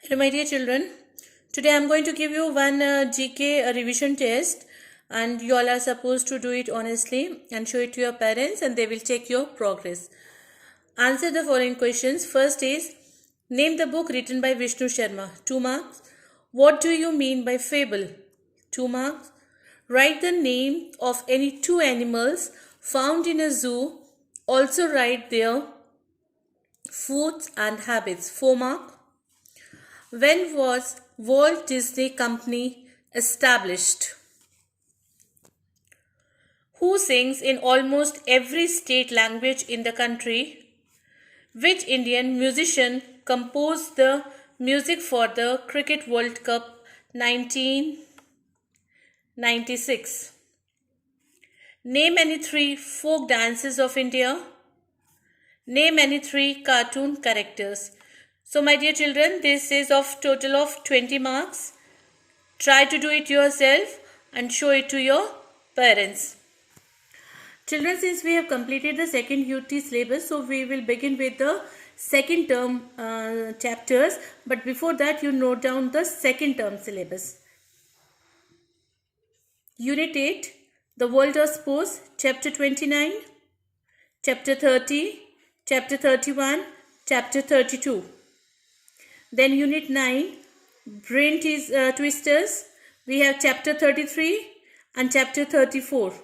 Hello, my dear children. Today I am going to give you one GK revision test, and you all are supposed to do it honestly and show it to your parents, and they will check your progress. Answer the following questions. First is, name the book written by Vishnu Sharma. 2 marks. What do you mean by fable? 2 marks. Write the name of any two animals found in a zoo. Also write their foods and habits. 4 marks. When was Walt Disney Company established? Who sings in almost every state language in the country? Which Indian musician composed the music for the Cricket World Cup 1996? Name any three folk dances of India. Name any three cartoon characters. So my dear children, this is of total of 20 marks. Try to do it yourself and show it to your parents. Children, since we have completed the second UT syllabus, so we will begin with the second term chapters. But before that, you note down the second term syllabus. Unit 8, The World of Sports, Chapter 29, Chapter 30, Chapter 31, Chapter 32. Then Unit 9, Brain Twisters. We have Chapter 33 and Chapter 34.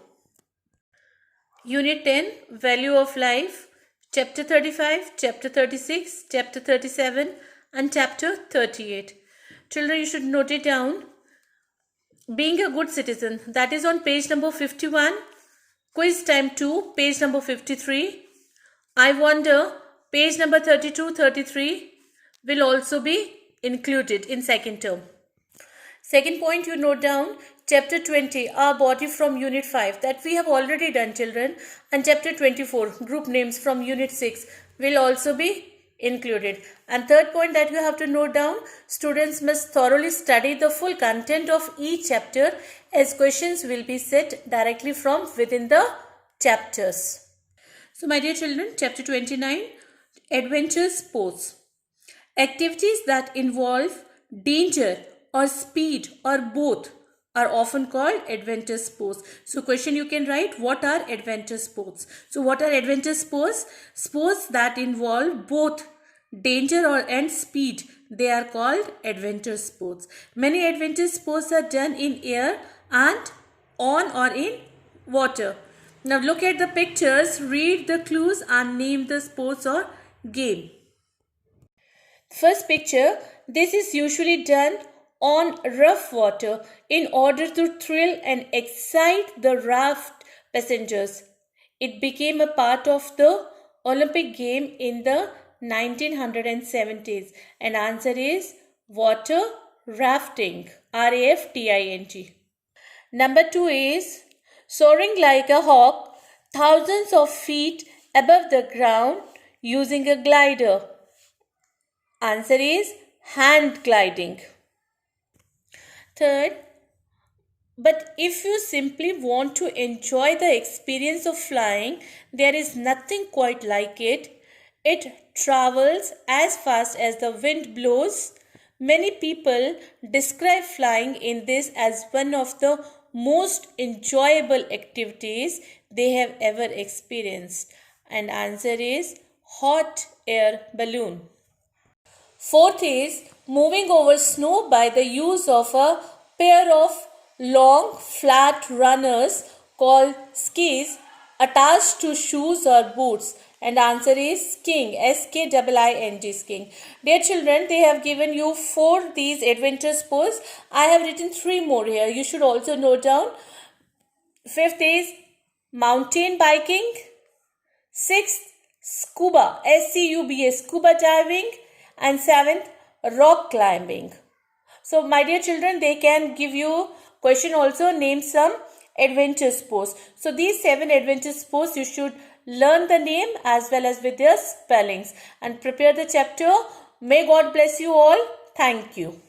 Unit 10, Value of Life, Chapter 35, Chapter 36, Chapter 37 and Chapter 38. Children, you should note it down. Being a good citizen, that is on page number 51. Quiz time 2, page number 53. I wonder, page number 32, 33 will also be included in second term. Second point you note down, Chapter 20, Our Body from Unit 5, that we have already done, children. And Chapter 24, Group Names from Unit 6 will also be included. And third point that you have to note down, students must thoroughly study the full content of each chapter, as questions will be set directly from within the chapters. So my dear children, Chapter 29, Adventure Sports. Activities that involve danger or speed or both are often called adventure sports. So question you can write, what are adventure sports? So what are adventure sports? Sports that involve both danger and speed, they are called adventure sports. Many adventure sports are done in air and on or in water. Now look at the pictures, read the clues and name the sports or game. First picture, this is usually done on rough water in order to thrill and excite the raft passengers. It became a part of the Olympic game in the 1970s, and answer is water rafting, RAFTING. Number 2 is soaring like a hawk thousands of feet above the ground using a glider. Answer is hand gliding. Third, but if you simply want to enjoy the experience of flying, there is nothing quite like it. It travels as fast as the wind blows. Many people describe flying in this as one of the most enjoyable activities they have ever experienced. And answer is hot air balloon. Fourth is moving over snow by the use of a pair of long flat runners called skis attached to shoes or boots. And answer is skiing, SKIING, skiing. Dear children, they have given you 4 these adventure sports. I have written 3 more here. You should also note down. 5th is mountain biking. 6th, scuba, SCUBA, scuba diving. And 7th, rock climbing. So my dear children, they can give you question also, name some adventure sports. So these 7 adventure sports you should learn the name as well as with their spellings and prepare the chapter. May God bless you all. Thank you.